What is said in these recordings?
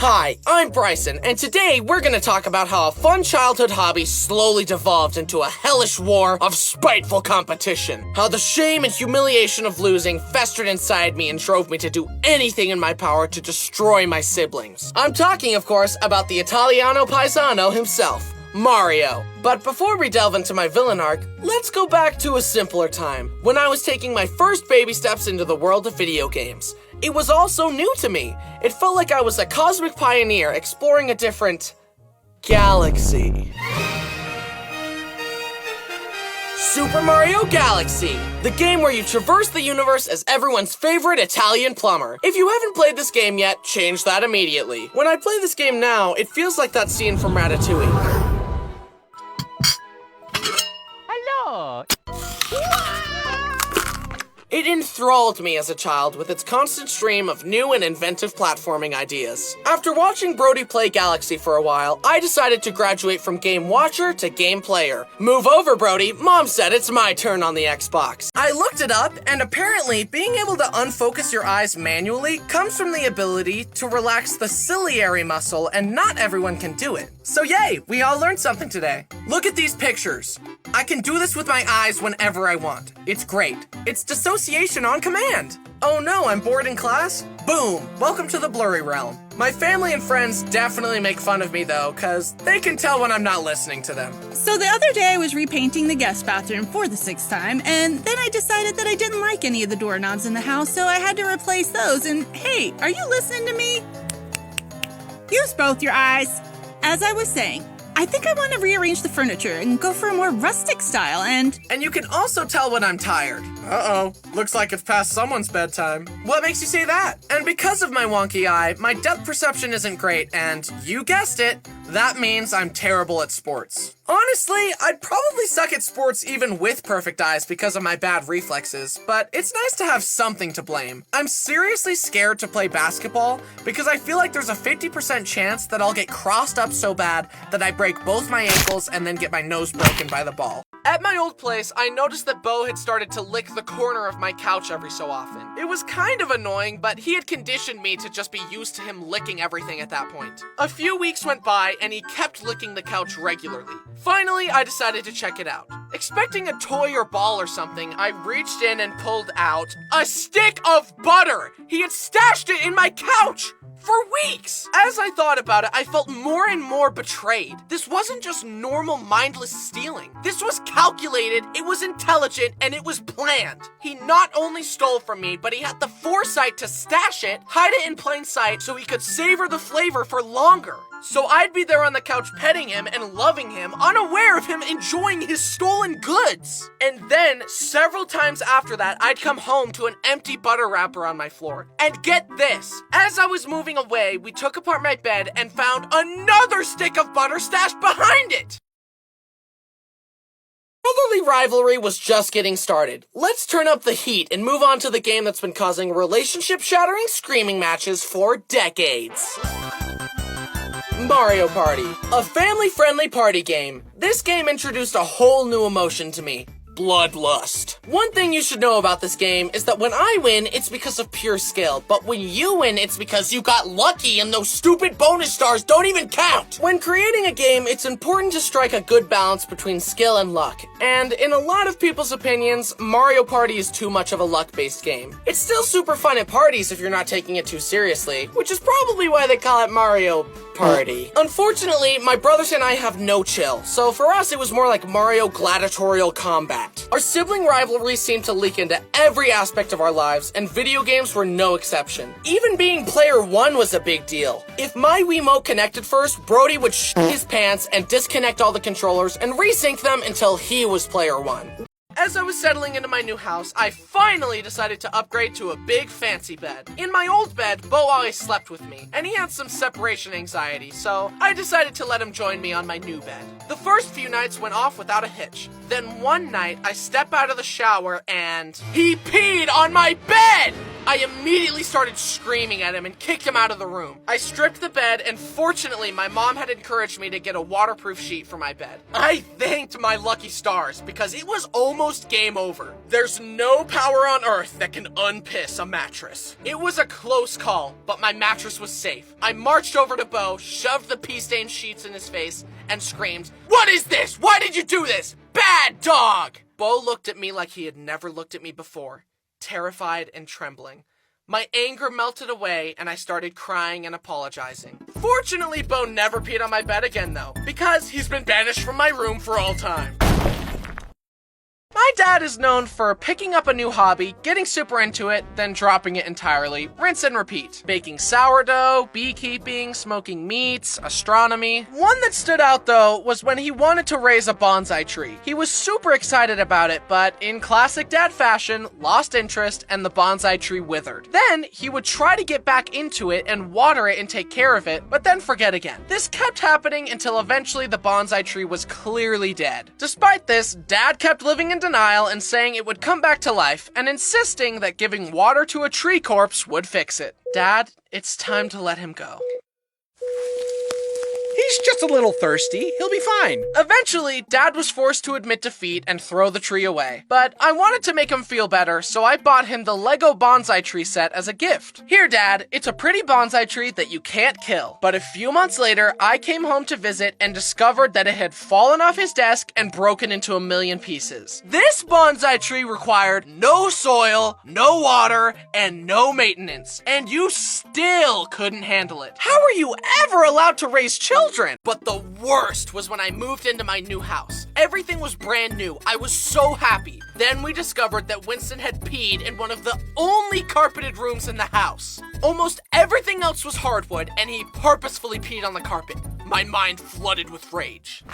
Hi, I'm Bryson, and today we're gonna talk about how a fun childhood hobby slowly devolved into a hellish war of spiteful competition. How the shame and humiliation of losing festered inside me and drove me to do anything in my power to destroy my siblings. I'm talking, of course, about the Italiano Paisano himself, Mario. But before we delve into my villain arc, let's go back to a simpler time, when I was taking my first baby steps into the world of video games. It was all so new to me. It felt like I was a cosmic pioneer exploring a different galaxy. Super Mario Galaxy, the game where you traverse the universe as everyone's favorite Italian plumber. If you haven't played this game yet, change that immediately. When I play this game now, it feels like that scene from Ratatouille. Hello! It enthralled me as a child with its constant stream of new and inventive platforming ideas. After watching Brody play Galaxy for a while, I decided to graduate from game watcher to game player. Move over, Brody. Mom said it's my turn on the Xbox. I looked it up, and apparently being able to unfocus your eyes manually comes from the ability to relax the ciliary muscle, and not everyone can do it. So yay, we all learned something today. Look at these pictures. I can do this with my eyes whenever I want. It's great. It's dissociation on command. Oh no, I'm bored in class? Boom! Welcome to the blurry realm. My family and friends definitely make fun of me though, cause they can tell when I'm not listening to them. So the other day I was repainting the guest bathroom for the 6th time, and then I decided that I didn't like any of the doorknobs in the house, so I had to replace those. And hey, are you listening to me? Use both your eyes. As I was saying, I think I want to rearrange the furniture and go for a more rustic style, and you can also tell when I'm tired. Uh-oh, looks like it's past someone's bedtime. What makes you say that? And because of my wonky eye, my depth perception isn't great, and you guessed it, that means I'm terrible at sports. Honestly, I'd probably suck at sports even with perfect eyes because of my bad reflexes, but it's nice to have something to blame. I'm seriously scared to play basketball because I feel like there's a 50% chance that I'll get crossed up so bad that I break both my ankles and then get my nose broken by the ball. At my old place, I noticed that Bo had started to lick the corner of my couch every so often. It was kind of annoying, but he had conditioned me to just be used to him licking everything at that point. A few weeks went by, and he kept licking the couch regularly. Finally, I decided to check it out. Expecting a toy or ball or something, I reached in and pulled out a stick of butter! He had stashed it in my couch! For weeks! As I thought about it, I felt more and more betrayed. This wasn't just normal mindless stealing. This was calculated, it was intelligent, and it was planned. He not only stole from me, but he had the foresight to stash it, hide it in plain sight, so he could savor the flavor for longer. So I'd be there on the couch petting him and loving him, unaware of him enjoying his stolen goods. And then, several times after that, I'd come home to an empty butter wrapper on my floor. And get this, as I was moving away, we took apart my bed and found another stick of butter stashed behind it! Brotherly rivalry was just getting started. Let's turn up the heat and move on to the game that's been causing relationship-shattering screaming matches for decades. Mario Party, a family-friendly party game. This game introduced a whole new emotion to me. Bloodlust. One thing you should know about this game is that when I win, it's because of pure skill, but when you win, it's because you got lucky and those stupid bonus stars don't even count! When creating a game, it's important to strike a good balance between skill and luck, and in a lot of people's opinions, Mario Party is too much of a luck-based game. It's still super fun at parties if you're not taking it too seriously, which is probably why they call it Mario Party. Unfortunately, my brothers and I have no chill, so for us it was more like Mario Gladiatorial Combat. Our sibling rivalry seemed to leak into every aspect of our lives, and video games were no exception. Even being player 1 was a big deal. If my Wiimote connected first, Brody would shit his pants and disconnect all the controllers and resync them until he was player 1. As I was settling into my new house, I finally decided to upgrade to a big fancy bed. In my old bed, Bo always slept with me, and he had some separation anxiety, so I decided to let him join me on my new bed. The first few nights went off without a hitch. Then one night, I step out of the shower and he peed on my bed! I immediately started screaming at him and kicked him out of the room. I stripped the bed, and fortunately, my mom had encouraged me to get a waterproof sheet for my bed. I thanked my lucky stars because it was almost game over. There's no power on earth that can unpiss a mattress. It was a close call, but my mattress was safe. I marched over to Bo, shoved the pee-stained sheets in his face, and screamed, "What is this? Why did you do this? Bad dog!" Bo looked at me like he had never looked at me before, terrified and trembling. My anger melted away, and I started crying and apologizing. Fortunately, Bo never peed on my bed again, though, because he's been banished from my room for all time. My dad is known for picking up a new hobby, getting super into it, then dropping it entirely. Rinse and repeat. Baking sourdough, beekeeping, smoking meats, astronomy. One that stood out though was when he wanted to raise a bonsai tree. He was super excited about it, but in classic dad fashion, lost interest and the bonsai tree withered. Then he would try to get back into it and water it and take care of it, but then forget again. This kept happening until eventually the bonsai tree was clearly dead. Despite this, Dad kept living in denial and saying it would come back to life and insisting that giving water to a tree corpse would fix it. Dad, it's time to let him go. He's just a little thirsty. He'll be fine. Eventually, Dad was forced to admit defeat and throw the tree away. But I wanted to make him feel better, so I bought him the Lego bonsai tree set as a gift. Here, Dad, it's a pretty bonsai tree that you can't kill. But a few months later, I came home to visit and discovered that it had fallen off his desk and broken into a million pieces. This bonsai tree required no soil, no water, and no maintenance. And you still couldn't handle it. How are you ever allowed to raise children? But the worst was when I moved into my new house. Everything was brand new. I was so happy. Then we discovered that Winston had peed in one of the only carpeted rooms in the house. Almost everything else was hardwood, and he purposefully peed on the carpet. My mind flooded with rage.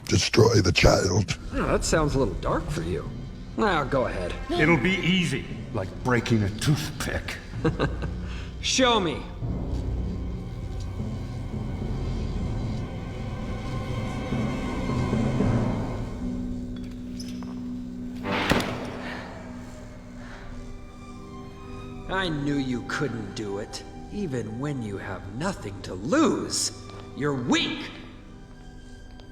Destroy the child. Oh, that sounds a little dark for you. Now, go ahead. It'll be easy, like breaking a toothpick. Show me. I knew you couldn't do it, even when you have nothing to lose. You're weak!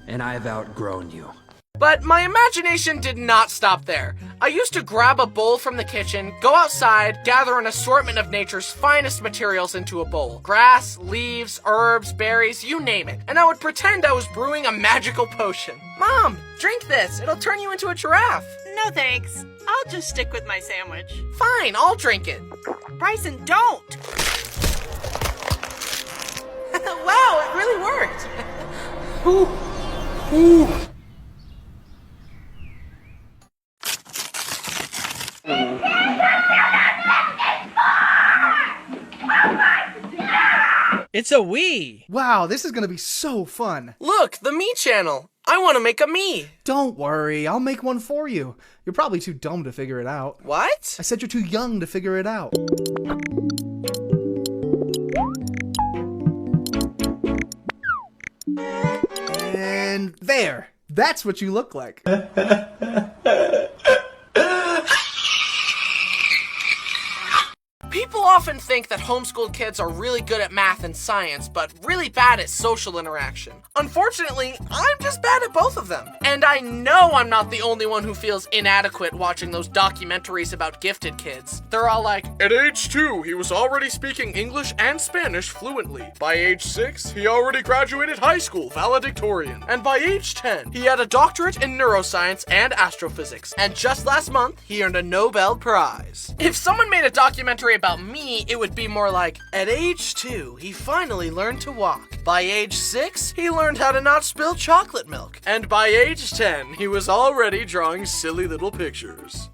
And I've outgrown you. But my imagination did not stop there. I used to grab a bowl from the kitchen, go outside, gather an assortment of nature's finest materials into a bowl. Grass, leaves, herbs, berries, you name it. And I would pretend I was brewing a magical potion. Mom, drink this. It'll turn you into a giraffe. No thanks. I'll just stick with my sandwich. Fine, I'll drink it. Bryson, don't! Wow, it really worked. Ooh. Ooh. It's a Wii. Wow, this is gonna be so fun. Look, the Me channel. I want to make a Me. Don't worry, I'll make one for you. You're probably too dumb to figure it out. What? I said you're too young to figure it out. And there. That's what you look like. People often think that homeschooled kids are really good at math and science, but really bad at social interaction. Unfortunately, I'm just bad at both of them. And I know I'm not the only one who feels inadequate watching those documentaries about gifted kids. They're all like, at age 2, he was already speaking English and Spanish fluently. By age 6, he already graduated high school valedictorian. And by age 10, he had a doctorate in neuroscience and astrophysics. And just last month, he earned a Nobel Prize. If someone made a documentary about me, it would be more like, at age 2, he finally learned to walk. By age 6, he learned how to not spill chocolate milk. And by age 10, he was already drawing silly little pictures.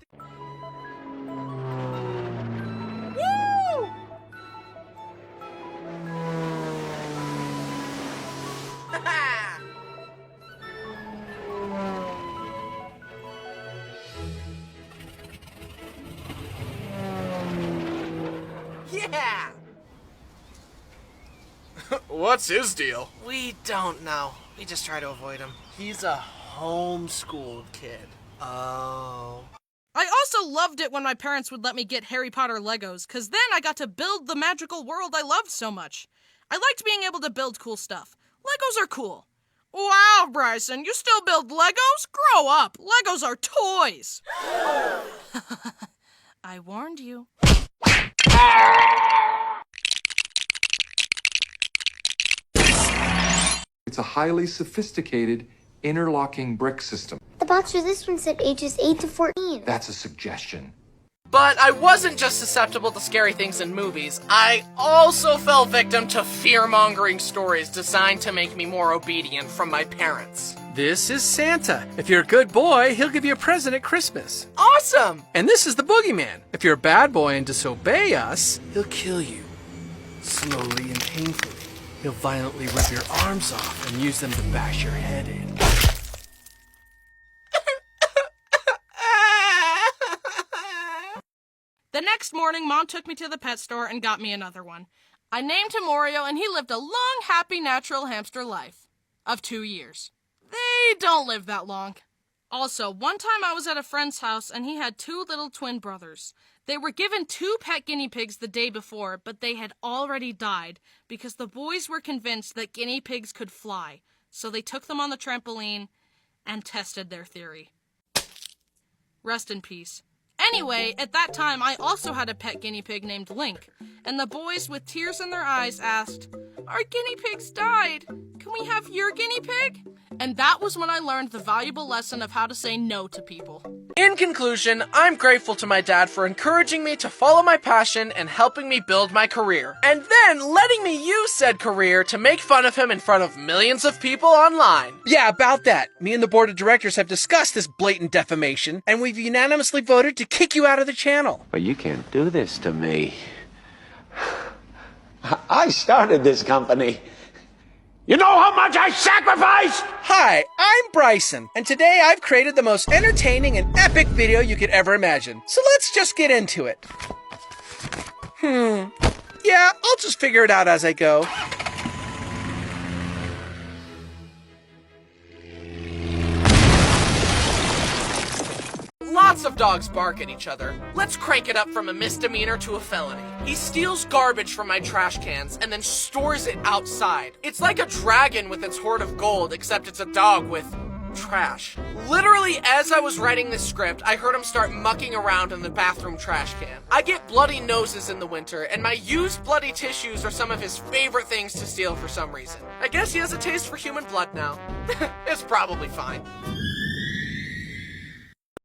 Woo! Yeah! What's his deal? We don't know. We just try to avoid him. He's a homeschooled kid. Oh. I also loved it when my parents would let me get Harry Potter Legos, because then I got to build the magical world I loved so much. I liked being able to build cool stuff. Legos are cool. Wow, Bryson, you still build Legos? Grow up. Legos are toys. I warned you. It's a highly sophisticated interlocking brick system. The box for this one said ages 8 to 14. That's a suggestion. But I wasn't just susceptible to scary things in movies. I also fell victim to fear-mongering stories designed to make me more obedient from my parents. This is Santa. If you're a good boy, he'll give you a present at Christmas. Awesome! And this is the boogeyman. If you're a bad boy and disobey us, he'll kill you. Slowly and painfully. He'll violently rip your arms off and use them to bash your head in. The next morning, Mom took me to the pet store and got me another one. I named him Oreo, and he lived a long, happy, natural hamster life of 2 years. They don't live that long. Also, one time I was at a friend's house, and he had 2 little twin brothers. They were given 2 pet guinea pigs the day before, but they had already died because the boys were convinced that guinea pigs could fly, so they took them on the trampoline and tested their theory. Rest in peace. Anyway, at that time, I also had a pet guinea pig named Link, and the boys with tears in their eyes asked, "Our guinea pigs died. Can we have your guinea pig?" And that was when I learned the valuable lesson of how to say no to people. In conclusion, I'm grateful to my dad for encouraging me to follow my passion and helping me build my career. And then letting me use said career to make fun of him in front of millions of people online. Yeah, about that. Me and the board of directors have discussed this blatant defamation, and we've unanimously voted to kick you out of the channel. But you can't do this to me. I started this company. You know how much I sacrificed? Hi, I'm Bryson, and today I've created the most entertaining and epic video you could ever imagine. So let's just get into it. Yeah, I'll just figure it out as I go. Lots of dogs bark at each other. Let's crank it up from a misdemeanor to a felony. He steals garbage from my trash cans and then stores it outside. It's like a dragon with its hoard of gold, except it's a dog with trash. Literally, as I was writing this script, I heard him start mucking around in the bathroom trash can. I get bloody noses in the winter, and my used bloody tissues are some of his favorite things to steal for some reason. I guess he has a taste for human blood now. It's probably fine.